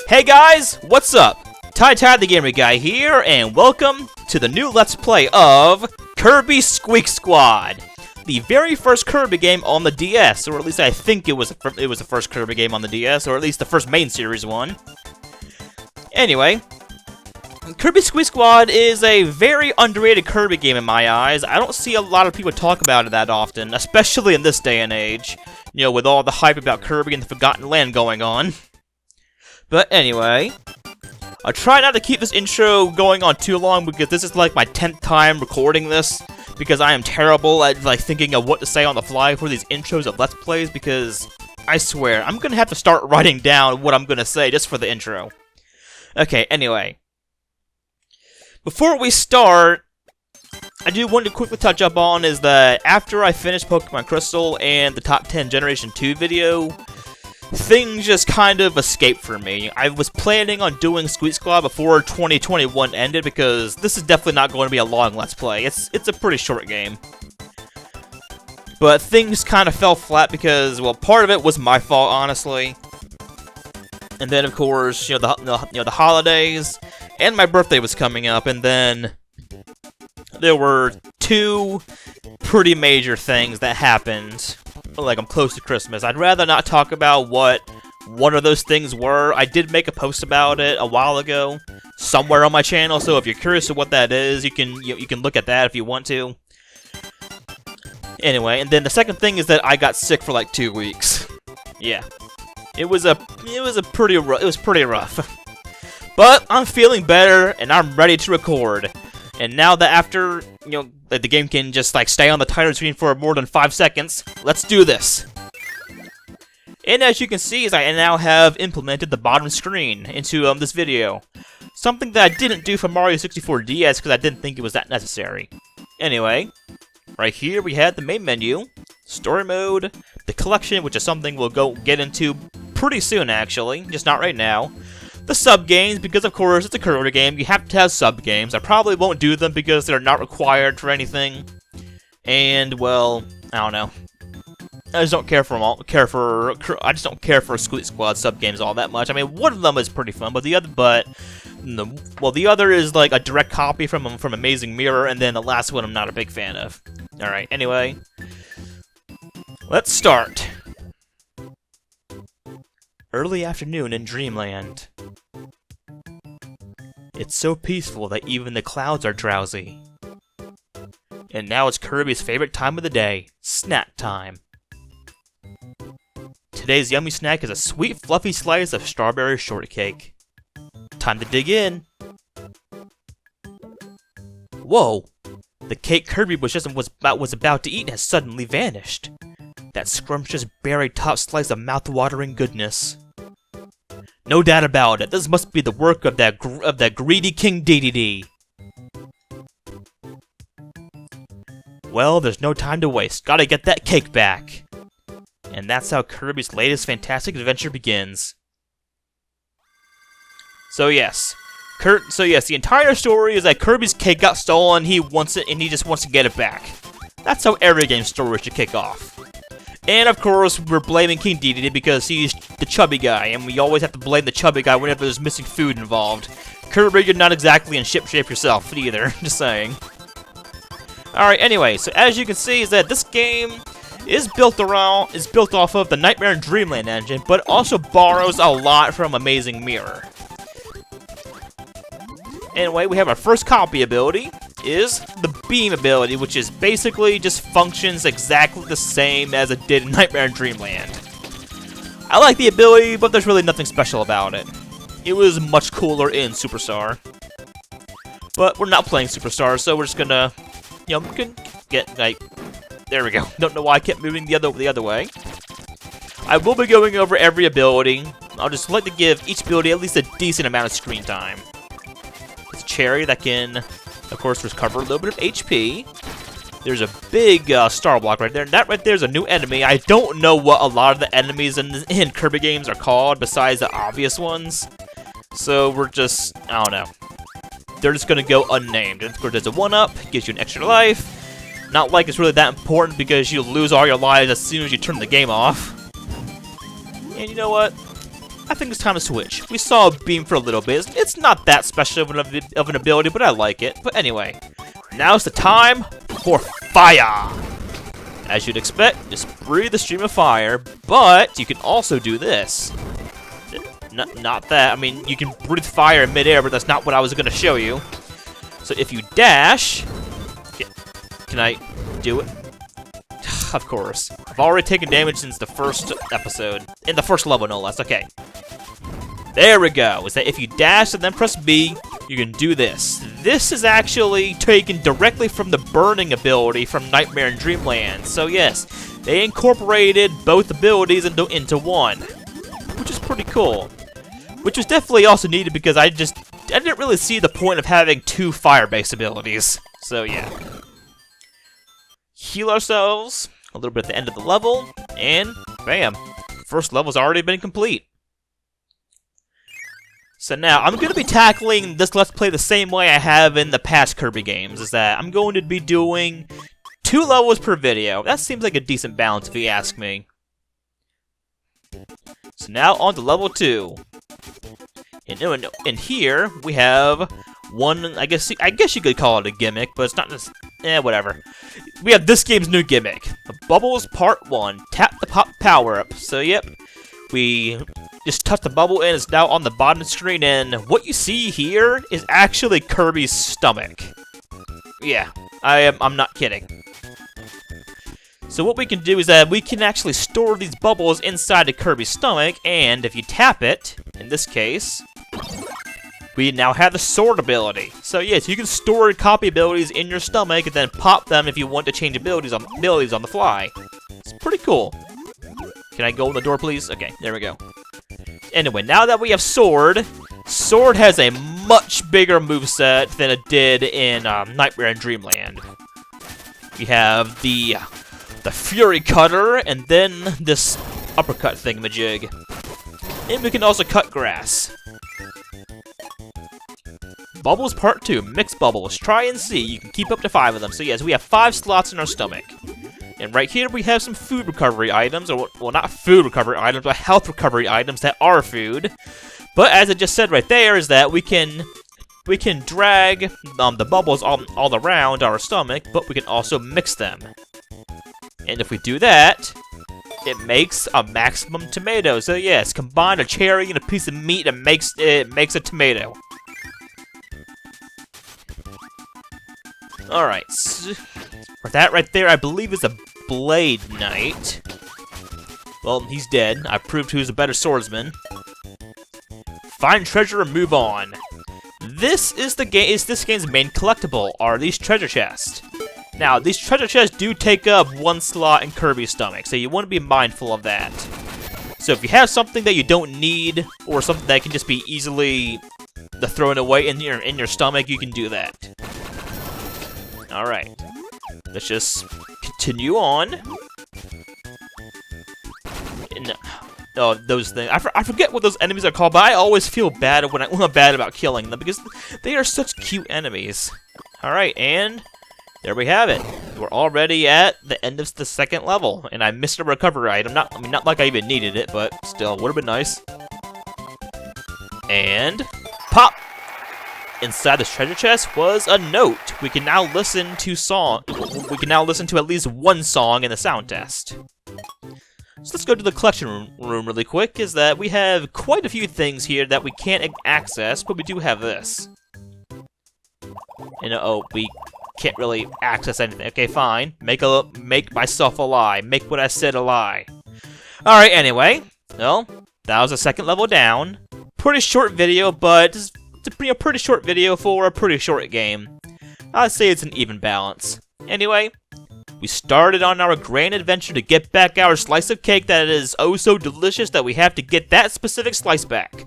Hey guys, what's up? Ty the Gamer Guy here, and welcome to the new Let's Play of Kirby Squeak Squad. The very first Kirby game on the DS, or at least I think it was the first Kirby game on the DS, or at least the first main series one. Anyway, Kirby Squeak Squad is a very underrated Kirby game in my eyes. I don't see a lot of people talk about it that often, especially in this day and age. You know, with all the hype about Kirby and the Forgotten Land going on. But anyway, I'll try not to keep this intro going on too long because this is like my 10th time recording this. Because I am terrible at like thinking of what to say on the fly for these intros of Let's Plays, because I swear, I'm gonna have to start writing down what I'm gonna say just for the intro. Okay, anyway. Before we start, I do want to quickly touch up on is that after I finished Pokemon Crystal and the Top 10 Generation 2 video, things just kind of escaped for me. I was planning on doing Squeak Squad before 2021 ended because this is definitely not going to be a long Let's Play. It's a pretty short game. But things kind of fell flat because, well, part of it was my fault, honestly. And then, of course, the holidays and my birthday was coming up, and then there were two pretty major things that happened. Like, I'm close to Christmas. I'd rather not talk about what one of those things were. I did make a post about it a while ago, somewhere on my channel, so if you're curious of what that is, you can look at that if you want to. Anyway, and then the second thing is that I got sick for like 2 weeks. Yeah. It was pretty rough. But I'm feeling better, and I'm ready to record. And now that after, that the game can just, like, stay on the title screen for more than 5 seconds, let's do this! And as you can see, I now have implemented the bottom screen into, this video. Something that I didn't do for Mario 64 DS because I didn't think it was that necessary. Anyway, right here we had the main menu, story mode, the collection, which is something we'll get into pretty soon, actually, just not right now. The sub-games, because of course it's a Kirby game, you have to have sub-games. I probably won't do them because they're not required for anything. And, well, I don't know. I just don't care for I just don't care for Squeak Squad sub-games all that much. I mean, one of them is pretty fun, but the other is like a direct copy from Amazing Mirror, and then the last one I'm not a big fan of. Alright, anyway. Let's start. Early afternoon in Dreamland. It's so peaceful that even the clouds are drowsy. And now it's Kirby's favorite time of the day, snack time. Today's yummy snack is a sweet fluffy slice of strawberry shortcake. Time to dig in. Whoa! The cake Kirby was about to eat has suddenly vanished. That scrumptious berry-topped slice of mouth-watering goodness. No doubt about it, this must be the work of that greedy King Dedede. Well, there's no time to waste. Gotta get that cake back. And that's how Kirby's latest fantastic adventure begins. So yes, the entire story is that Kirby's cake got stolen, he wants it, and he just wants to get it back. That's how every game story should kick off. And of course, we're blaming King Dedede because he's the chubby guy, and we always have to blame the chubby guy whenever there's missing food involved. Kirby, you're not exactly in shipshape yourself either, just saying. Alright, anyway, so as you can see is that this game is built off of the Nightmare in Dreamland engine, but also borrows a lot from Amazing Mirror. Anyway, we have our first copy ability, is the beam ability, which is basically just functions exactly the same as it did in Nightmare in Dreamland. I like the ability, but there's really nothing special about it. It was much cooler in Superstar. But we're not playing Superstar, so we're just gonna, we can get, like, there we go. Don't know why I kept moving the other way. I will be going over every ability. I'll just like to give each ability at least a decent amount of screen time. It's a cherry that can, of course, recover a little bit of HP. There's a big star block right there. And that right there is a new enemy. I don't know what a lot of the enemies in Kirby games are called besides the obvious ones. So we're just, I don't know. They're just going to go unnamed. And of course, there's a 1-up. Gives you an extra life. Not like it's really that important because you lose all your lives as soon as you turn the game off. And you know what? I think it's time to switch. We saw a beam for a little bit. It's not that special of an ability, but I like it. But anyway, now's the time for fire. As you'd expect, just breathe the stream of fire, but you can also do this. Not that. I mean, you can breathe fire in midair, but that's not what I was going to show you. So if you dash... Can I do it? Of course. I've already taken damage since the first episode. In the first level, no less. Okay. There we go. Is that if you dash and then press B, you can do this. This is actually taken directly from the burning ability from Nightmare in Dreamland. So yes, they incorporated both abilities into one, which is pretty cool. Which was definitely also needed because I didn't really see the point of having two fire-based abilities. So yeah. Heal ourselves a little bit at the end of the level, and bam, first level's already been complete. So now, I'm going to be tackling this Let's Play the same way I have in the past Kirby games, is that I'm going to be doing 2 levels per video. That seems like a decent balance if you ask me. So now, on to level 2. And here, we have one, I guess you could call it a gimmick, but it's not just, whatever. We have this game's new gimmick. The Bubbles Part 1. Tap the pop power-up. So, yep. We just touch the bubble and it's now on the bottom of the screen, and what you see here is actually Kirby's stomach. Yeah, I'm not kidding. So what we can do is that we can actually store these bubbles inside of Kirby's stomach, and if you tap it, in this case, we now have the sword ability. So yes, you can store copy abilities in your stomach and then pop them if you want to change abilities on the fly. It's pretty cool. Can I go in the door, please? Okay, there we go. Anyway, now that we have Sword, Sword has a much bigger moveset than it did in Nightmare in Dreamland. We have the Fury Cutter, and then this uppercut thingamajig. And we can also cut grass. Bubbles Part 2, Mixed Bubbles. Try and see. You can keep up to 5 of them. So yes, we have 5 slots in our stomach. And right here we have some food recovery items, or, well, not food recovery items, but health recovery items that are food. But as I just said right there, is that we can drag the bubbles all around our stomach, but we can also mix them. And if we do that, it makes a maximum tomato. So yes, combine a cherry and a piece of meat and it makes a tomato. Alright, so that right there, I believe, is a Blade Knight. Well, he's dead. I proved who's a better swordsman. Find treasure and move on. This is this game's main collectible, are these treasure chests. Now, these treasure chests do take up 1 slot in Kirby's stomach, so you want to be mindful of that. So if you have something that you don't need, or something that can just be easily thrown away in your stomach, you can do that. Alright, let's just continue on. And, oh, those things. I forget what those enemies are called, but I always feel bad when I'm bad about killing them, because they are such cute enemies. Alright, and there we have it. We're already at the end of the 2nd level, and I missed a recovery item. Not like I even needed it, but still, would have been nice. And pop! Inside this treasure chest was a note. We can now listen to at least 1 song in the sound test. So let's go to the collection room really quick, is that we have quite a few things here that we can't access, but we do have this. And oh, we can't really access anything. Okay, fine. Make myself a lie. Make what I said a lie. Alright, anyway. Well, that was the 2nd level down. Pretty short video, but it's a pretty short video for a pretty short game. I'd say it's an even balance. Anyway, we started on our grand adventure to get back our slice of cake that is oh so delicious that we have to get that specific slice back.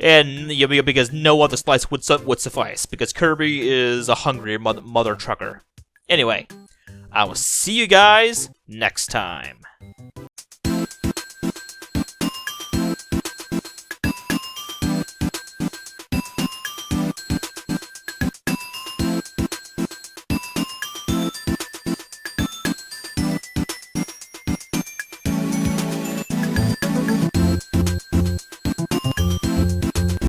And because no other slice would suffice, because Kirby is a hungry mother trucker. Anyway, I will see you guys next time.